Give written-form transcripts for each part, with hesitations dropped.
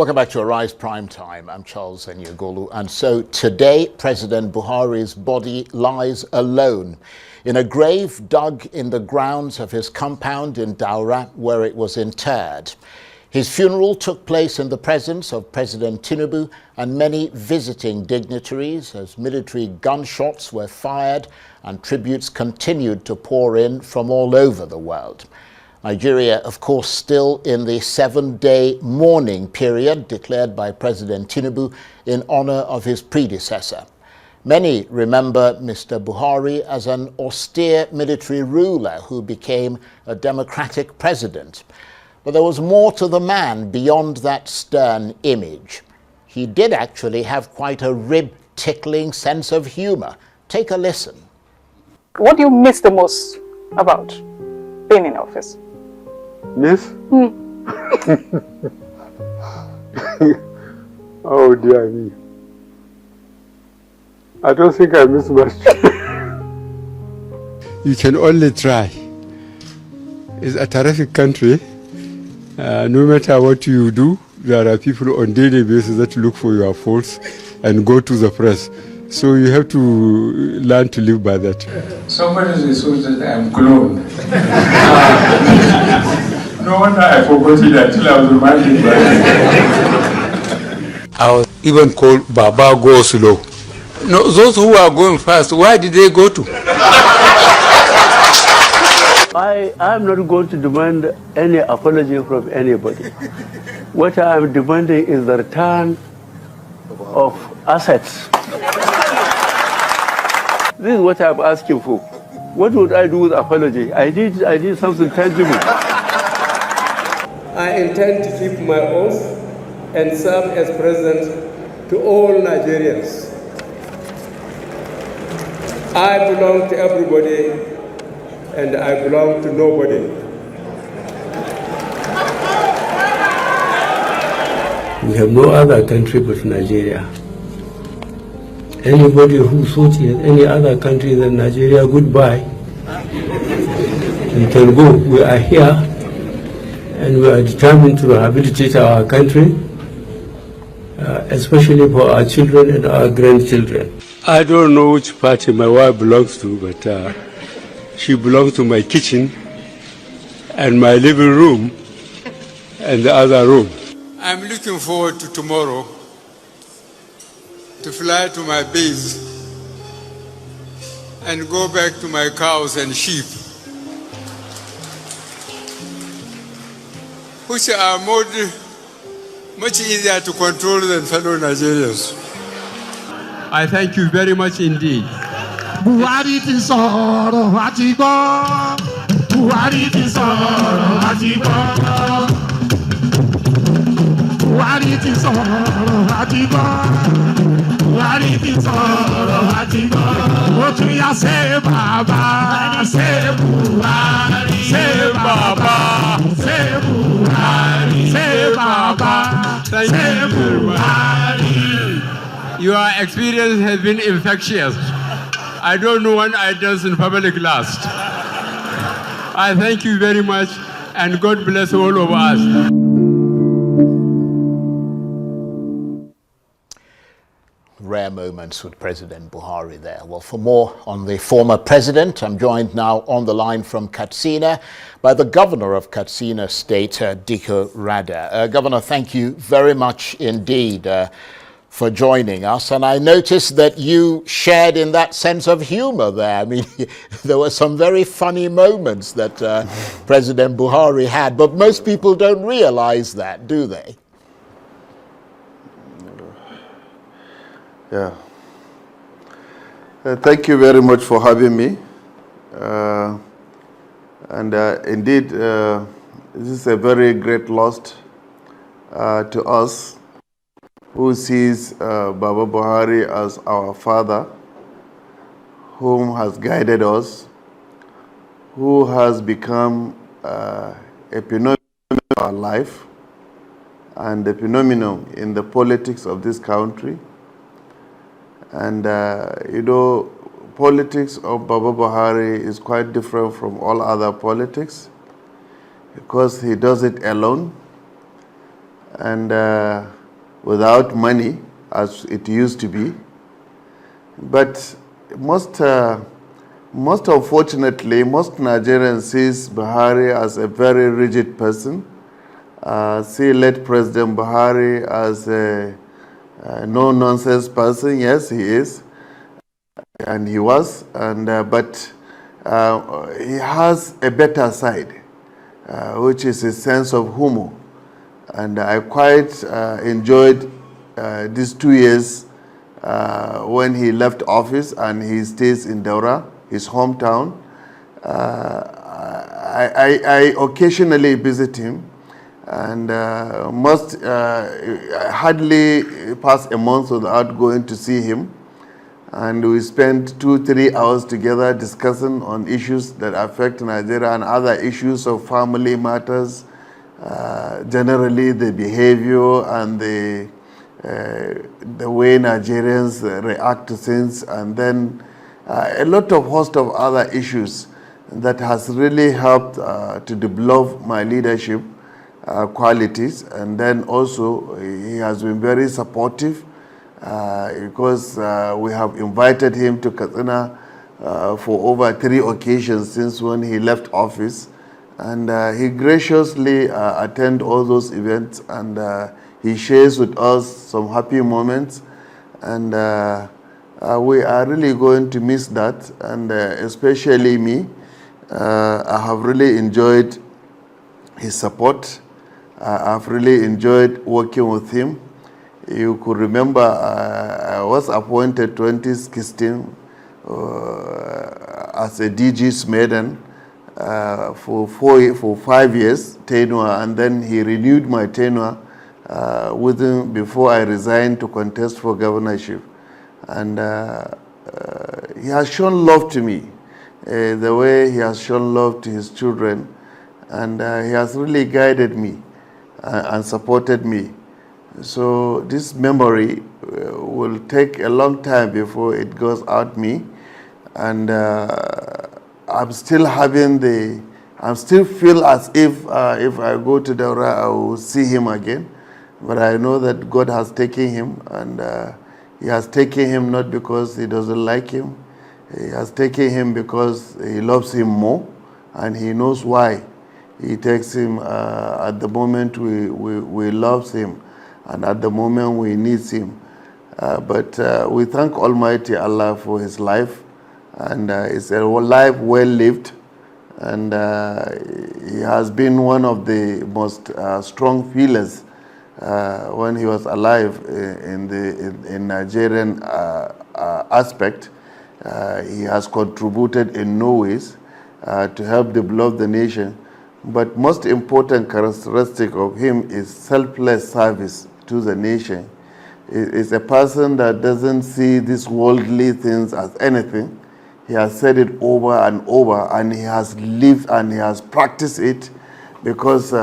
Welcome back to Arise Prime Time. I'm Charles Enyagolu. And so today, President Buhari's body lies alone in a grave dug in the grounds of his compound in Daura, where it was interred. His funeral took place in the presence of President Tinubu and many visiting dignitaries as military gunshots were fired and tributes continued to pour in from all over the world. Nigeria, of course, still in the 7-day mourning period declared by President Tinubu in honor of his predecessor. Many remember Mr. Buhari as an austere military ruler who became a democratic president. But there was more to the man beyond that stern image. He did actually have quite a rib-tickling sense of humor. Take a listen. What do you miss the most about being in office? Miss? Oh dear me. I don't think I miss much. You can only try. It's a terrific country. No matter what you do, there are people on daily basis that look for your faults and go to the press. So you have to learn to live by that. Somebody resorted that I'm clone. No wonder I forgot it until I was reminded by it. I was even called Baba Go Slow. No, those who are going fast, where did they go to? I'm not going to demand any apology from anybody. What I am demanding is the return of assets. This is what I'm asking for. What would I do with apology? I need something tangible. I intend to keep my oath and serve as president to all Nigerians. I belong to everybody and I belong to nobody. We have no other country but Nigeria. Anybody who thought he has any other country than Nigeria, goodbye. You can go. We are here and we are determined to rehabilitate our country, especially for our children and our grandchildren. I don't know which party my wife belongs to, but she belongs to my kitchen and my living room and the other room. I'm looking forward to tomorrow to fly to my base and go back to my cows and sheep, which are much easier to control than fellow Nigerians. I thank you very much indeed. Buhari ti sọ̀rọ̀ àti gbọ́. Buhari ti sọ̀rọ̀ àti gbọ́. Buhari ti sọ̀rọ̀ àti gbọ́. Buhari ti sọ̀rọ̀ àti gbọ́. Ó tún yá ṣe bàbá, ṣe Buhari, ṣe bàbá, ṣe Buhari, ṣe bàbá, ṣe Buhari. Your experience has been infectious. I don't know when I dance in public last. I thank you very much and God bless all of us. Rare moments with President Buhari there. Well, for more on the former president, I'm joined now on the line from Katsina by the governor of Katsina State, Dikko Radda. Governor, thank you very much indeed for joining us. And I noticed that you shared in that sense of humor there. I mean, there were some very funny moments that President Buhari had, but most people don't realize that, do they? Yeah. Thank you very much for having me. Indeed, this is a very great loss to us who sees Baba Buhari as our father, whom has guided us, who has become a phenomenon in our life and a phenomenon in the politics of this country. And politics of Baba Buhari is quite different from all other politics because he does it alone. and without money, as it used to be. But most unfortunately, most Nigerians sees Buhari as a very rigid person. See late President Buhari as a no-nonsense person. Yes, he is, and he was, but he has a better side, which is a sense of humor. And I quite enjoyed these 2 years when he left office and he stays in Daura, his hometown. I occasionally visit him, and hardly pass a month without going to see him. And we spend 2-3 hours together discussing on issues that affect Nigeria and other issues of family matters, generally the behavior and the way Nigerians react to things, and then a lot of host of other issues that has really helped to develop my leadership qualities. And then also he has been very supportive because we have invited him to Katsina for over 3 occasions since when he left office, and he graciously attend all those events, and he shares with us some happy moments, and we are really going to miss that, and especially me. I have really enjoyed his support. I've really enjoyed working with him. You could remember I was appointed 2016 as a DG's maiden for 5 years tenure, and then he renewed my tenure before I resigned to contest for governorship. And he has shown love to me, the way he has shown love to his children, and he has really guided me and supported me. So this memory will take a long time before it goes out me, and I'm still feel as if I go to Daura, I will see him again. But I know that God has taken him, and he has taken him not because he doesn't like him. He has taken him because he loves him more, and he knows why he takes him at the moment we love him, and at the moment we need him. But we thank Almighty Allah for his life, and it's a life well lived, and he has been one of the most strong feelers when he was alive in Nigerian aspect. He has contributed in no ways to help develop the nation. But most important characteristic of him is selfless service to the nation. It's a person that doesn't see these worldly things as anything. He has said it over and over, and he has lived and he has practiced it, because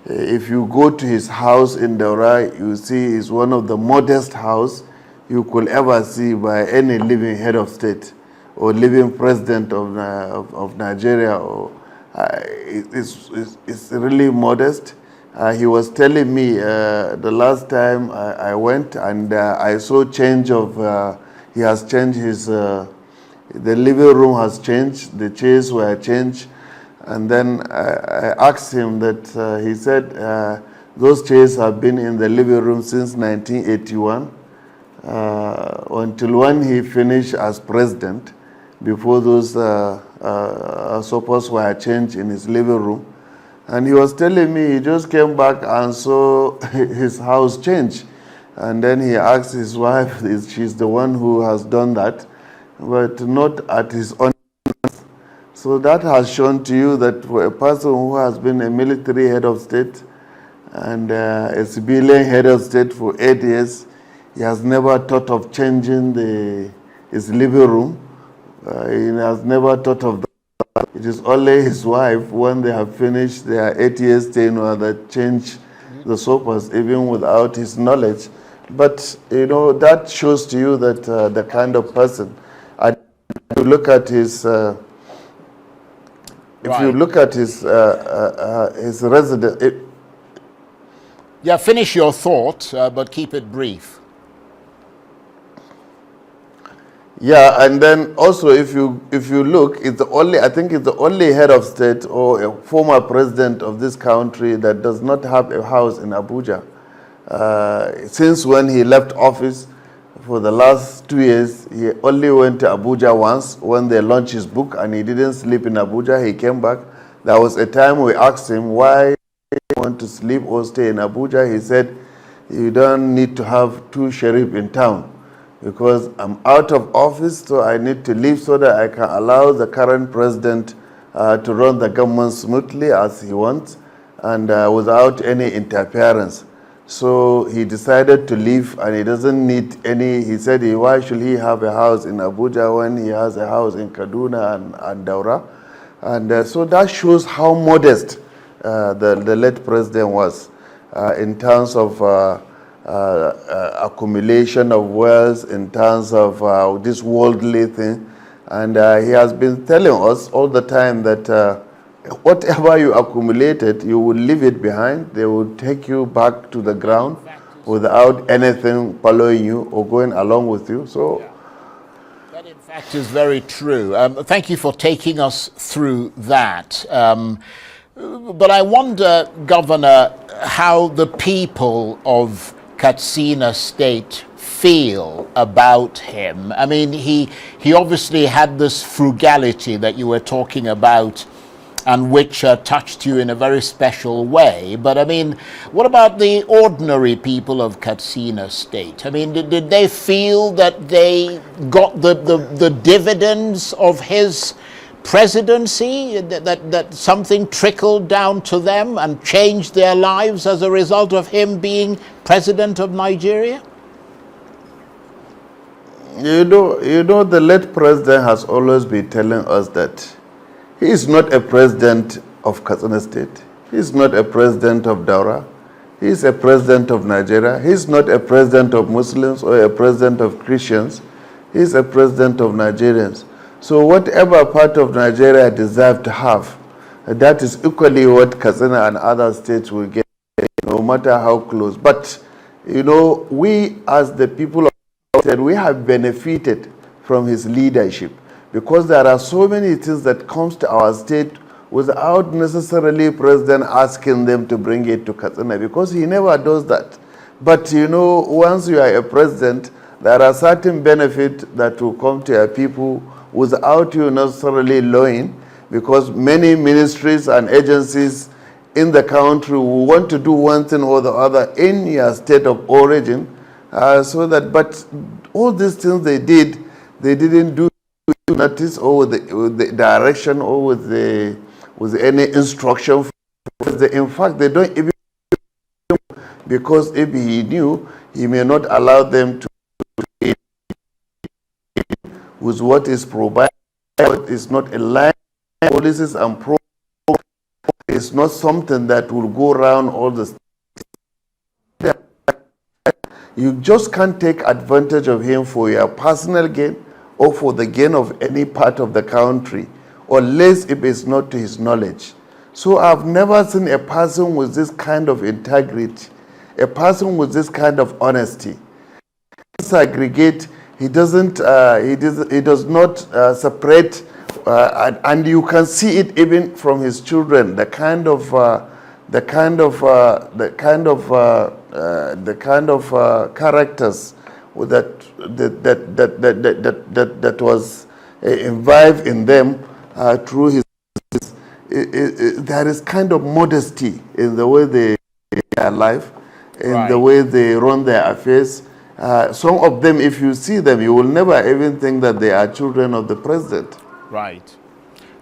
if you go to his house in Daura, you see it's one of the modest house you could ever see by any living head of state or living president of Nigeria. Or it's really modest. He was telling me the last time I went, and I saw change of, he has changed his, the living room has changed, the chairs were changed. And then I asked him that, he said, those chairs have been in the living room since 1981, until when he finished as president, before those sofas were changed in his living room. And he was telling me he just came back and saw his house change. And then he asked his wife, she's the one who has done that, but not at his own. So that has shown to you that for a person who has been a military head of state and a civilian head of state for 8 years, he has never thought of changing his living room. He has never thought of that. It is only his wife, when they have finished their 8 years tenure, that change the sofas, even without his knowledge. But, you know, that shows to you that the kind of person. And if you look at his... If you look at his residence, Yeah, finish your thought, but keep it brief. Yeah, and then also if you look, it's the only, I think it's the only head of state or a former president of this country that does not have a house in Abuja. Since when he left office, for the last 2 years, he only went to Abuja once when they launched his book, and he didn't sleep in Abuja. He came back. There was a time we asked him why he want to sleep or stay in Abuja. He said, you don't need to have two sheriff in town, because I'm out of office, so I need to leave so that I can allow the current president to run the government smoothly as he wants and without any interference. So he decided to leave, and he doesn't need any. He said, why should he have a house in Abuja when he has a house in Kaduna and Daura? And so that shows how modest the late president was in terms of accumulation of wealth, in terms of this worldly thing. And he has been telling us all the time that whatever you accumulated, you will leave it behind. They will take you back to the ground without anything following you or going along with you. So that, in fact, is very true. Thank you for taking us through that. But I wonder, Governor, how the people of Katsina State feel about him. I mean, he obviously had this frugality that you were talking about, and which touched you in a very special way. But I mean, what about the ordinary people of Katsina State? I mean, did they feel that they got the dividends of his presidency, that something trickled down to them and changed their lives as a result of him being president of Nigeria? You know, the late president has always been telling us that he is not a president of Katsina State. He is not a president of Daura. He is a president of Nigeria. He is not a president of Muslims or a president of Christians. He is a president of Nigerians. So whatever part of Nigeria deserve to have, that is equally what Katsina and other states will get, no matter how close. But, you know, we as the people of the state, we have benefited from his leadership, because there are so many things that comes to our state without necessarily president asking them to bring it to Katsina, because he never does that. But, you know, once you are a president, there are certain benefits that will come to your people without you necessarily knowing, because many ministries and agencies in the country will want to do one thing or the other in your state of origin, so that, but all these things they did, they didn't do notice or with the direction or with any instruction. In fact, they don't even, because if he knew, he may not allow them to with what is provided. It's not a line policies and programs. It's not something that will go around all the. You just can't take advantage of him for your personal gain or for the gain of any part of the country, unless if it's not to his knowledge. So I've never seen a person with this kind of integrity, a person with this kind of honesty. Segregate. He doesn't. He does not separate, and you can see it even from his children. The kind of characters that was imbibed in them through his. There is kind of modesty in the way they are alive, in the way they run their affairs. Some of them, if you see them, you will never even think that they are children of the president. Right.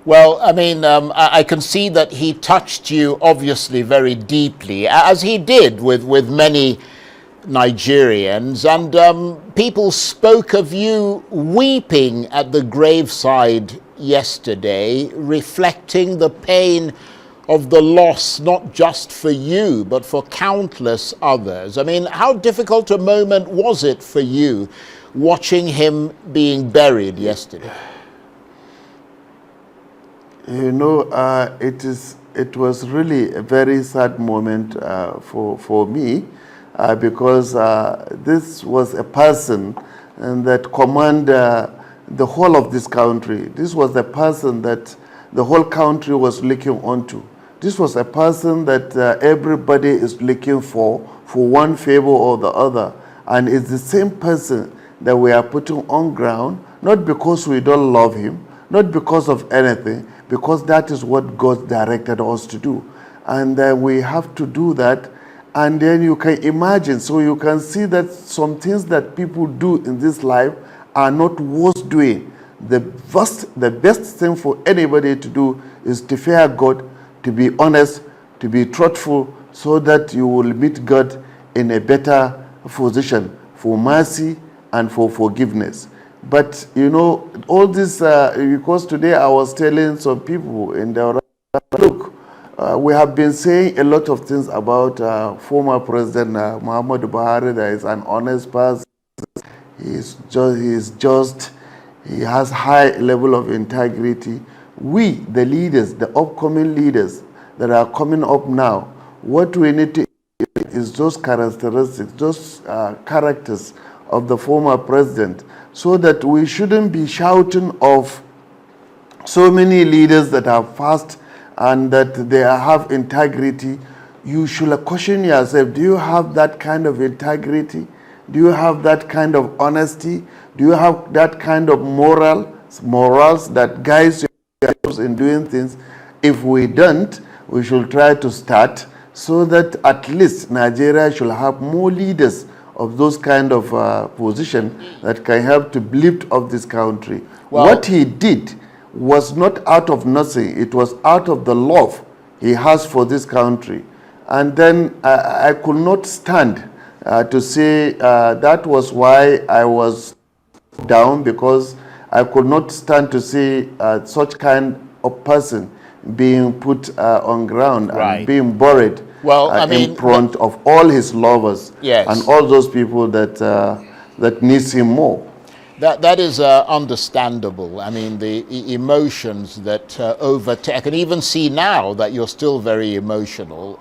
Well, I mean, I can see that he touched you obviously very deeply, as he did with many Nigerians, and people spoke of you weeping at the graveside yesterday, reflecting the pain of the loss, not just for you, but for countless others. I mean, how difficult a moment was it for you watching him being buried yesterday? You know, it is it was really a very sad moment for me because this was a person that commanded the whole of this country. This was a person that the whole country was looking onto. This was a person that everybody is looking for one favor or the other. And it's the same person that we are putting on ground, not because we don't love him, not because of anything, because that is what God directed us to do. And we have to do that. And then you can imagine, so you can see that some things that people do in this life are not worth doing. The best thing for anybody to do is to fear God, to be honest, to be truthful, so that you will meet God in a better position for mercy and for forgiveness. But you know, all this, because today I was telling some people in the look, we have been saying a lot of things about former President Muhammadu Buhari, that is an honest person. He's just, he has high level of integrity. We, the leaders, the upcoming leaders that are coming up now, what we need to is those characteristics, those characters of the former president, so that we shouldn't be shouting of so many leaders that are fast and that they have integrity. You should question yourself, do you have that kind of integrity? Do you have that kind of honesty? Do you have that kind of morals that guides you in doing things? If we don't, we should try to start so that at least Nigeria should have more leaders of those kind of position that can help to lift up this country. Well, what he did was not out of nothing. It was out of the love he has for this country. And then I could not stand to say that was why I was down, because I could not stand to see such kind of person being put on ground and being buried in front of all his lovers and all those people that that needs him more. That is understandable. I mean, the emotions that overtake. I can even see now that you're still very emotional.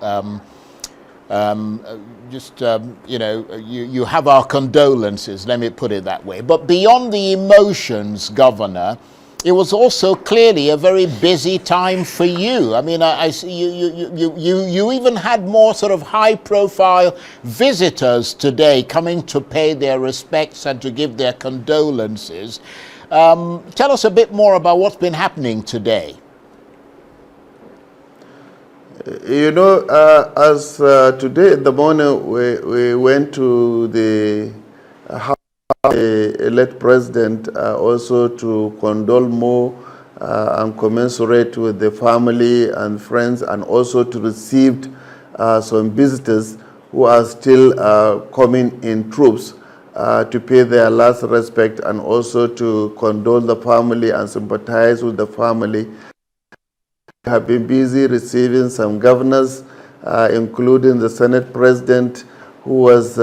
You know, you have our condolences, let me put it that way. But beyond the emotions, Governor, it was also clearly a very busy time for you. I mean, I see you even had more sort of high-profile visitors today coming to pay their respects and to give their condolences. Tell us a bit more about what's been happening today. You know, as today in the morning we went to the house of the elect president also to condole more and commensurate with the family and friends, and also to receive some visitors who are still coming in troops to pay their last respect, and also to condole the family and sympathize with the family. Have been busy receiving some governors, including the Senate President, who was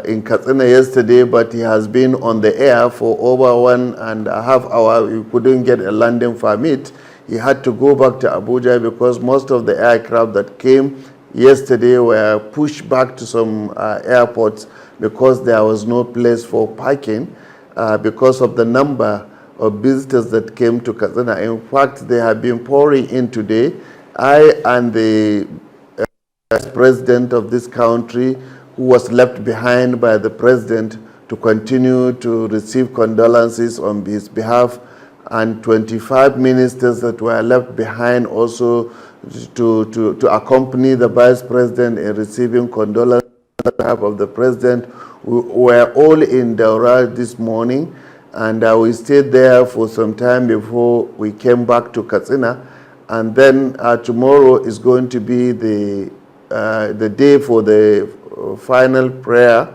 in Katsina yesterday, but he has been on the air for over 1.5 hours. He couldn't get a landing permit. He had to go back to Abuja because most of the aircraft that came yesterday were pushed back to some airports because there was no place for parking because of the number of visitors that came to Katsina. In fact, they have been pouring in today. I and the president of this country, who was left behind by the president to continue to receive condolences on his behalf, and 25 ministers that were left behind also to accompany the vice president in receiving condolences on behalf of the president. We were all in Daura this morning, and we stayed there for some time before we came back to Katsina. And then tomorrow is going to be the day for the final prayer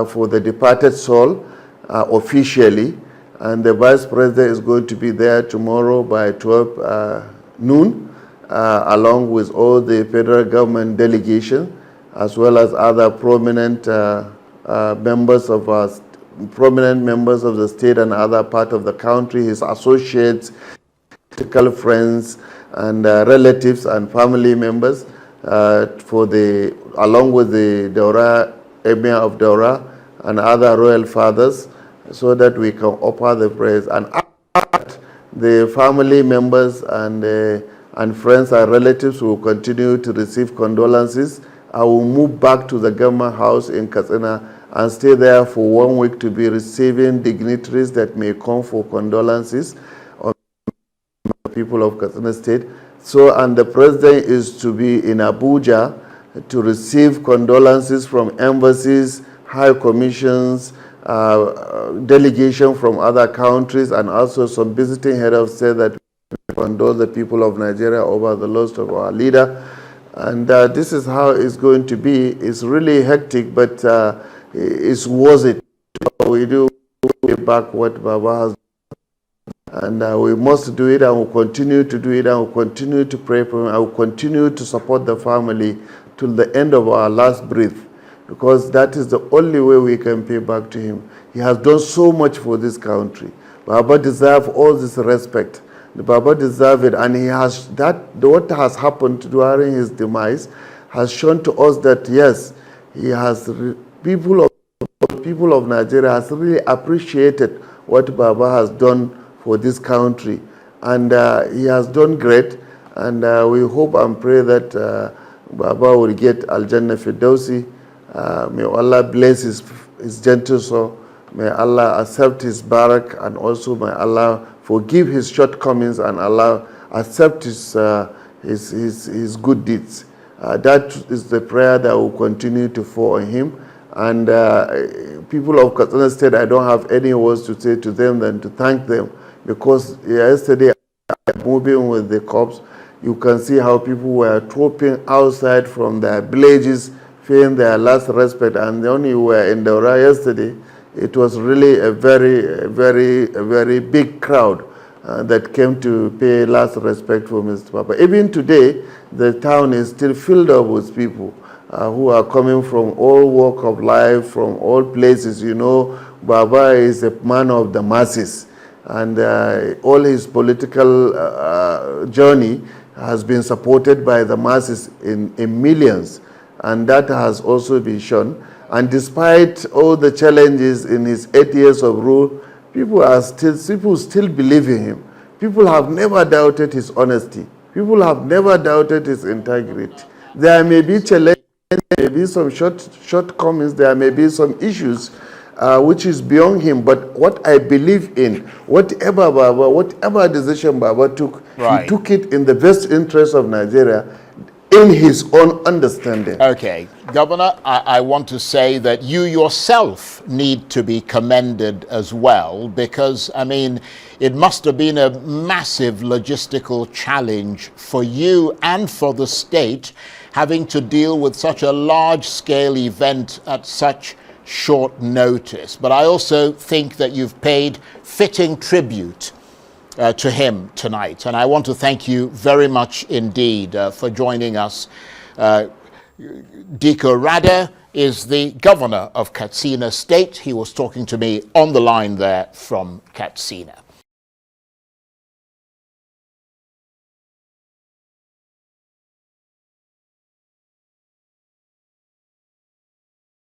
for the departed soul officially. And the vice president is going to be there tomorrow by 12 noon, along with all the federal government delegation, as well as other prominent members of the state and other part of the country, his associates, political friends and relatives and family members along with the Daura, Emir of Daura and other royal fathers, so that we can offer the prayers. And the family members and friends and relatives will continue to receive condolences. I will move back to the government house in Katsina and stay there for 1 week to be receiving dignitaries that may come for condolences on the people of Katsina State. So, and the president is to be in Abuja to receive condolences from embassies, high commissions, delegation from other countries, and also some visiting head of state that condole the people of Nigeria over the loss of our leader. And this is how it's going to be. It's really hectic, but it's worth it. We do pay back what Baba has done. And we must do it, and we'll continue to do it, and we'll continue to pray for him. I will continue to support the family till the end of our last breath, because that is the only way we can pay back to him. He has done so much for this country. Baba deserves all this respect. The Baba deserves it, and he has what has happened during his demise has shown to us that yes, he has people of Nigeria has really appreciated what Baba has done for this country, and he has done great. And we hope and pray that Baba will get Al Jannah Firdausi. May Allah bless his gentle soul. May Allah accept his barak, and also may Allah forgive his shortcomings and Allah accept his good deeds. That is the prayer that will continue to fall on him. And people of Katsina State, I don't have any words to say to them than to thank them, because yesterday, moving with the corpse, you can see how people were trooping outside from their villages, paying their last respect. And when you were in Daura yesterday, it was really a very big crowd that came to pay last respect for Mr. Papa. Even today, the town is still filled up with people who are coming from all walks of life, from all places. You know, Baba is a man of the masses, and all his political journey has been supported by the masses in millions, and that has also been shown. And despite all the challenges in his 8 years of rule, people still believe in him. People have never doubted his honesty. People have never doubted his integrity. There may be challenges, there may be some shortcomings, there may be some issues which is beyond him. But what I believe in, whatever decision Baba took, Right. he took it in the best interest of Nigeria, in his own understanding. Okay, Governor, I want to say that you yourself need to be commended as well, because, I mean, it must have been a massive logistical challenge for you and for the state, having to deal with such a large-scale event at such short notice. But I also think that you've paid fitting tribute to him tonight. And I want to thank you very much indeed for joining us. Dikko Radda is the governor of Katsina State. He was talking to me on the line there from Katsina.